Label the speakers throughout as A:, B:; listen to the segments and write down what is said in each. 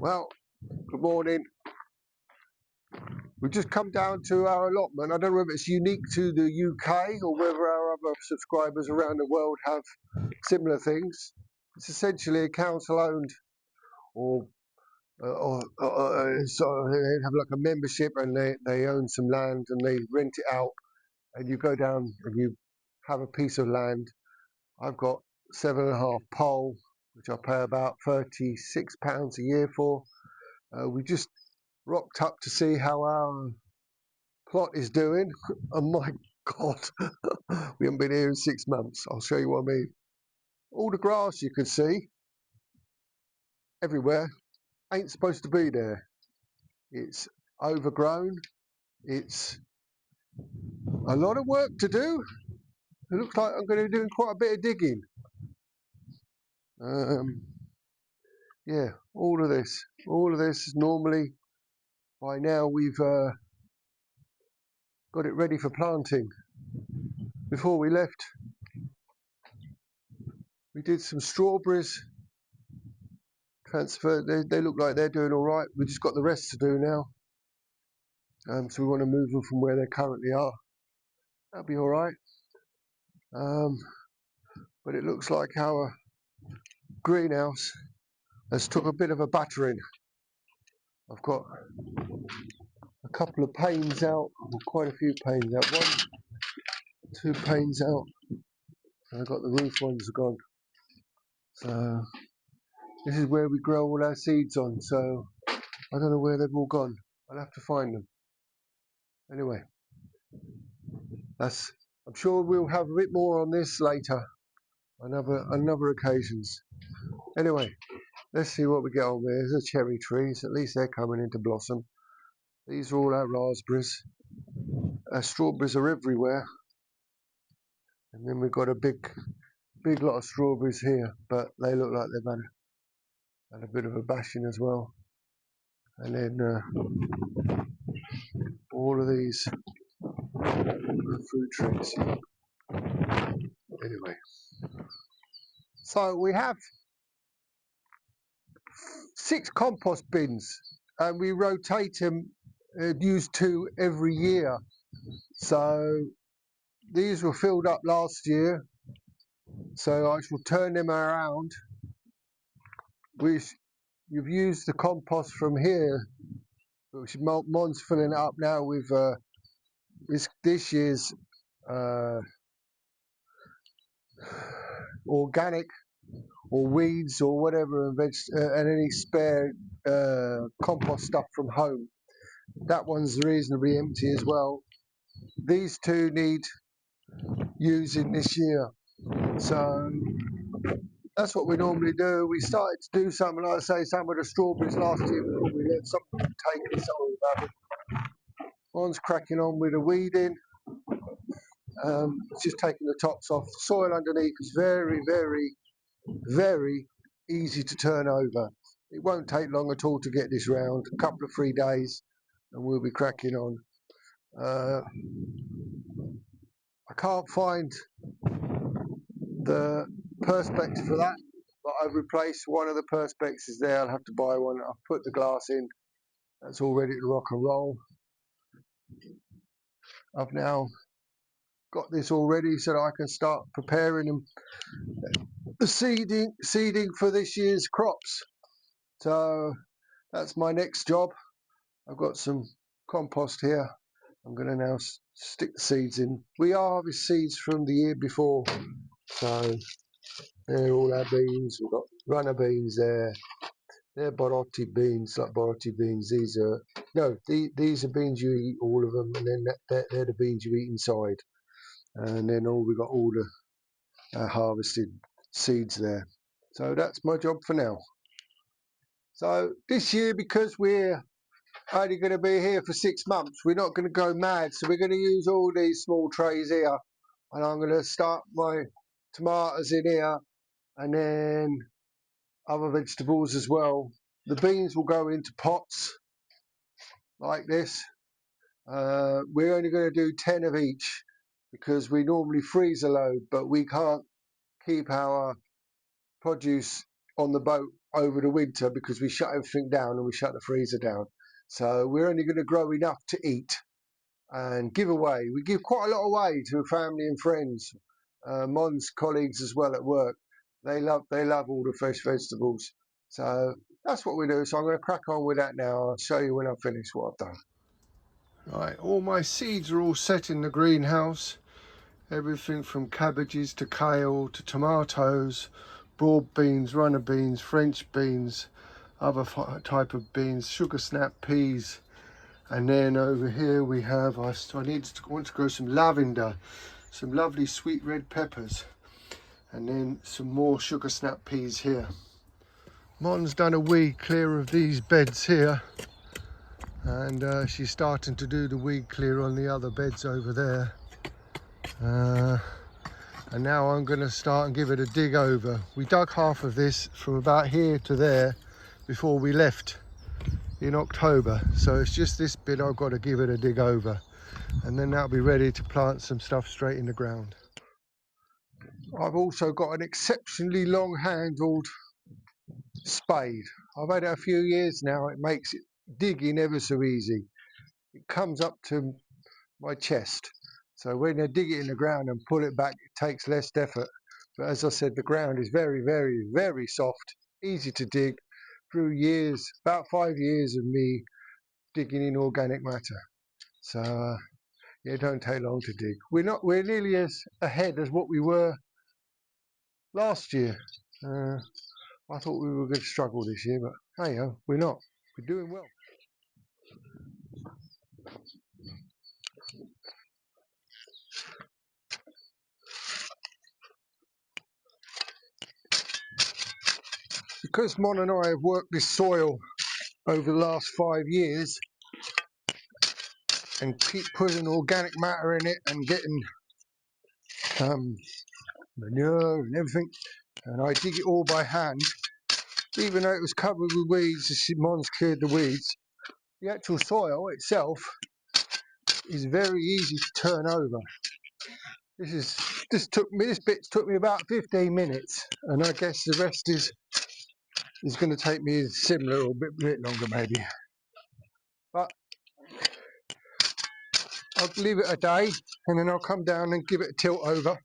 A: Well, good morning. We've just come down to our allotment. I don't know if it's unique to the UK or whether our other subscribers around the world have similar things. It's essentially a council-owned, or so they have like a membership, and they own some land and they rent it out. And you go down and you have a piece of land. I've got 7.5 pole, which I pay about £36 a year for. We just rocked up to see how our plot is doing. Oh my God, we haven't been here in 6 months. I'll show you what I mean. All the grass you can see everywhere ain't supposed to be there. It's overgrown. It's a lot of work to do. It looks like I'm going to be doing quite a bit of digging. Yeah, all of this is normally, by now we've got it ready for planting. Before we left, we did some strawberries. Transfer. They look like they're doing all right. We just got the rest to do now. So we want to move them from where they currently are. That'll be all right. But it looks like our greenhouse has took a bit of a battering. I've got a couple of panes out, or quite a few panes out. 1, 2 panes out. And I've got the roof ones are gone. So this is where we grow all our seeds on. So I don't know where they've all gone. I'll have to find them. Anyway, I'm sure we'll have a bit more on this later, on other occasions. Anyway, let's see what we get on there. There's the cherry trees. At least they're coming into blossom. These are all our raspberries. Our strawberries are everywhere. And then we've got a big lot of strawberries here, but they look like they've had a bit of a bashing as well. And then all of these fruit trees. Anyway, so we have 6 compost bins, and we rotate them, use 2 every year. So these were filled up last year, so I shall turn them around. You've used the compost from here, which Mon's filling it up now with this year's organic or weeds or whatever, and any spare compost stuff from home. That one's reasonably empty as well. These 2 need using this year, so that's what we normally do. We started to do something, like I say, some of the strawberries last year before we let some of them take it, some of them haven't. One's cracking on with the weeding. It's just taking the tops off. The soil underneath is very, very, very easy to turn over. It won't take long at all to get this round. A couple of 3 days and we'll be cracking on. I can't find the perspex for that, but I've replaced one of the perspex there. I'll have to buy one. I've put the glass in. That's all ready to rock and roll. I've now got this all ready so that I can start preparing the seeding for this year's crops. So that's my next job. I've got some compost here. I'm going to now stick the seeds in. We harvest seeds from the year before, so they're all our beans. We've got runner beans there. They're Borotti beans, like Borotti beans. These are these are beans you eat, all of them, and then they're the beans you eat inside. And then we got all the harvested seeds there. So that's my job for now. So this year, because we're only going to be here for 6 months, we're not going to go mad. So we're going to use all these small trays here, and I'm going to start my tomatoes in here, and then other vegetables as well. The beans will go into pots like this. We're only going to do 10 of each because we normally freeze a load, but we can't keep our produce on the boat over the winter because we shut everything down and we shut the freezer down. So we're only going to grow enough to eat and give away. We give quite a lot away to family and friends. Mon's colleagues as well at work. They love all the fresh vegetables. So that's what we do. So I'm going to crack on with that now. I'll show you when I finish what I've done. Right, all my seeds are all set in the greenhouse. Everything from cabbages to kale to tomatoes, broad beans, runner beans, French beans, other type of beans, sugar snap peas. And then over here we have, I want to grow some lavender, some lovely sweet red peppers, and then some more sugar snap peas here. Mon's done a weed clear of these beds here, and she's starting to do the weed clear on the other beds over there. And now I'm going to start and give it a dig over. We dug half of this from about here to there before we left in October, so it's just this bit I've got to give it a dig over, and then that'll be ready to plant some stuff straight in the ground. I've also got an exceptionally long handled spade. I've had it a few years now. It makes it digging ever so easy. It comes up to my chest, so when I dig it in the ground and pull it back, it takes less effort. But as I said, the ground is very, very, very soft, easy to dig. Through years, about 5 years of me digging in organic matter, so yeah, it don't take long to dig. We're nearly as ahead as what we were last year. I thought we were going to struggle this year, but hey, we're not. We're doing well. Because Mon and I have worked this soil over the last 5 years and keep putting organic matter in it and getting manure and everything, and I dig it all by hand, even though it was covered with weeds. Mon's cleared the weeds. The actual soil itself is very easy to turn over. This bit took me about 15 minutes, and I guess the rest is going to take me similar or a bit longer maybe. But I'll leave it a day, and then I'll come down and give it a tilt over,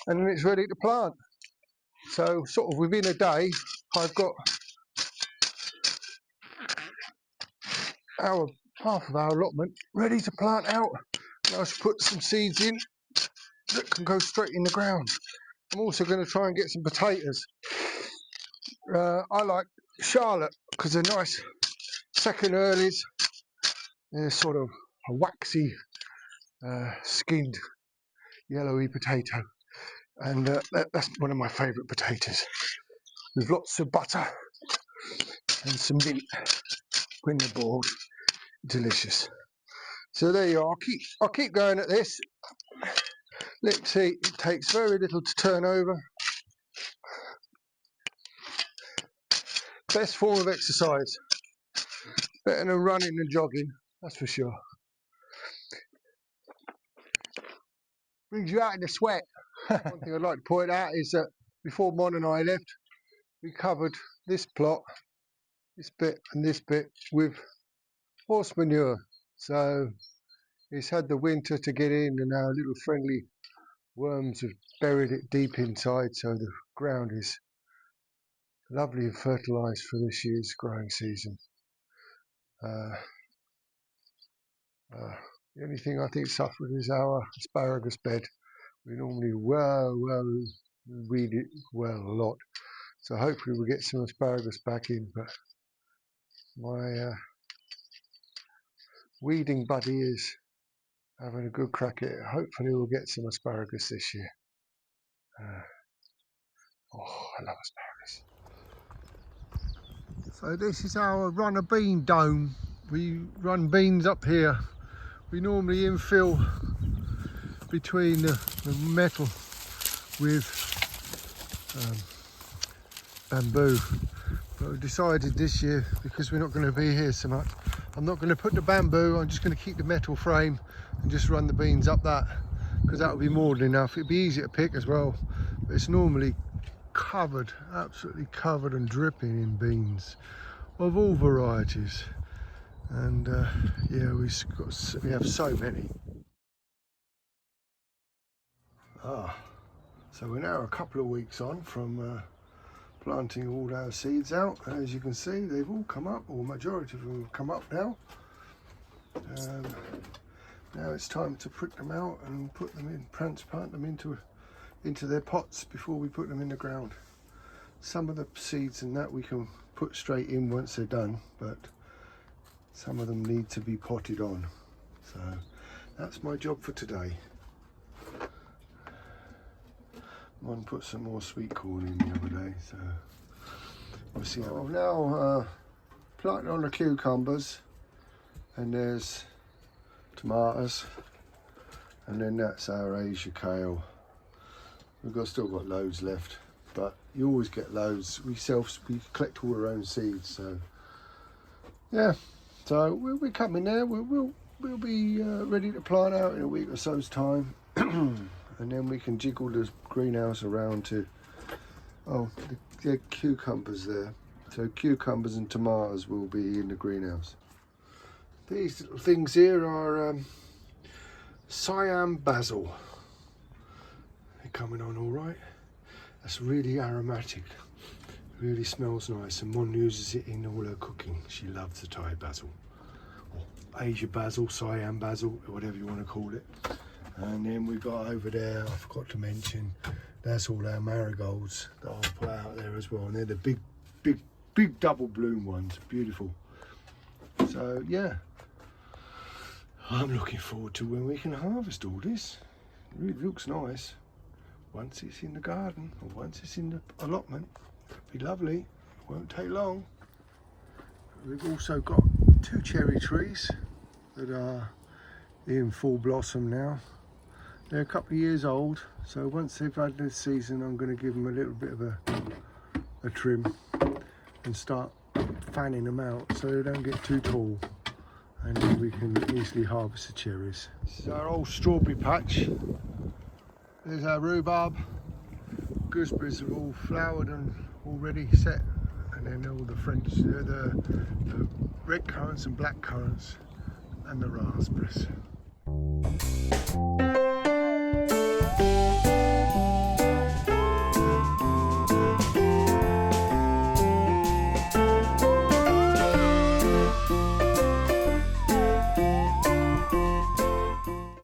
A: and then it's ready to plant. So sort of within a day, I've got half of our allotment ready to plant out. And I should put some seeds in that can go straight in the ground. I'm also going to try and get some potatoes. I like Charlotte because they're nice second earlies. They're sort of a waxy skinned yellowy potato, and that's one of my favourite potatoes, with lots of butter and some mint when they're boiled. Delicious. So there you are. I'll keep going at this. Let's see, it takes very little to turn over. Best form of exercise. Better than running and jogging, that's for sure. Brings you out in the sweat. One thing I'd like to point out is that before Mon and I left, we covered this plot, this bit and this bit, with horse manure. So it's had the winter to get in, and our little friendly worms have buried it deep inside, so the ground is lovely and fertilised for this year's growing season. The only thing I think suffered is our asparagus bed. We normally weed it well a lot, so hopefully we'll get some asparagus back in. But my weeding buddy is having a good crack at it. Hopefully we'll get some asparagus this year. I love asparagus. So this is our runner bean dome. We run beans up here. We normally infill between the metal with bamboo, but we decided this year, because we're not going to be here so much, I'm not going to put the bamboo, I'm just going to keep the metal frame and just run the beans up that, because that will be more than enough. It'll be easy to pick as well, but it's normally covered, absolutely covered and dripping in beans of all varieties. And yeah, we have so many. So we're now a couple of weeks on from planting all our seeds out. As you can see, they've all come up, or majority of them have come up now. Now it's time to prick them out and put them in, transplant them into their pots before we put them in the ground. Some of the seeds and that we can put straight in once they're done, but some of them need to be potted on. So that's my job for today. Mon put some more sweet corn in the other day, so we'll see how. I've now planted on the cucumbers, and there's tomatoes, and then that's our Asia kale. We've still got loads left, but you always get loads. We collect all our own seeds, so yeah. So we'll be coming there. We'll be ready to plant out in a week or so's time, and then we can jiggle the greenhouse around to the cucumbers there. So cucumbers and tomatoes will be in the greenhouse. These little things here are Siam basil. They're coming on all right. That's really aromatic. Really smells nice, and Mon uses it in all her cooking. She loves the Thai basil, or Asia basil, Siam basil, whatever you want to call it. And then we've got over there, I forgot to mention, that's all our marigolds that I'll put out there as well. And they're the big double bloom ones, beautiful. So yeah, I'm looking forward to when we can harvest all this. It really looks nice. Once it's in the garden, or once it's in the allotment, it'll be lovely. It won't take long. We've also got 2 cherry trees that are in full blossom now. They're a couple of years old, so once they've had this season, I'm going to give them a little bit of a trim and start fanning them out so they don't get too tall, and then we can easily harvest the cherries. This is our old strawberry patch. There's our rhubarb. Gooseberries are all flowered and already set, and then all the the red currants and black currants and the raspberries.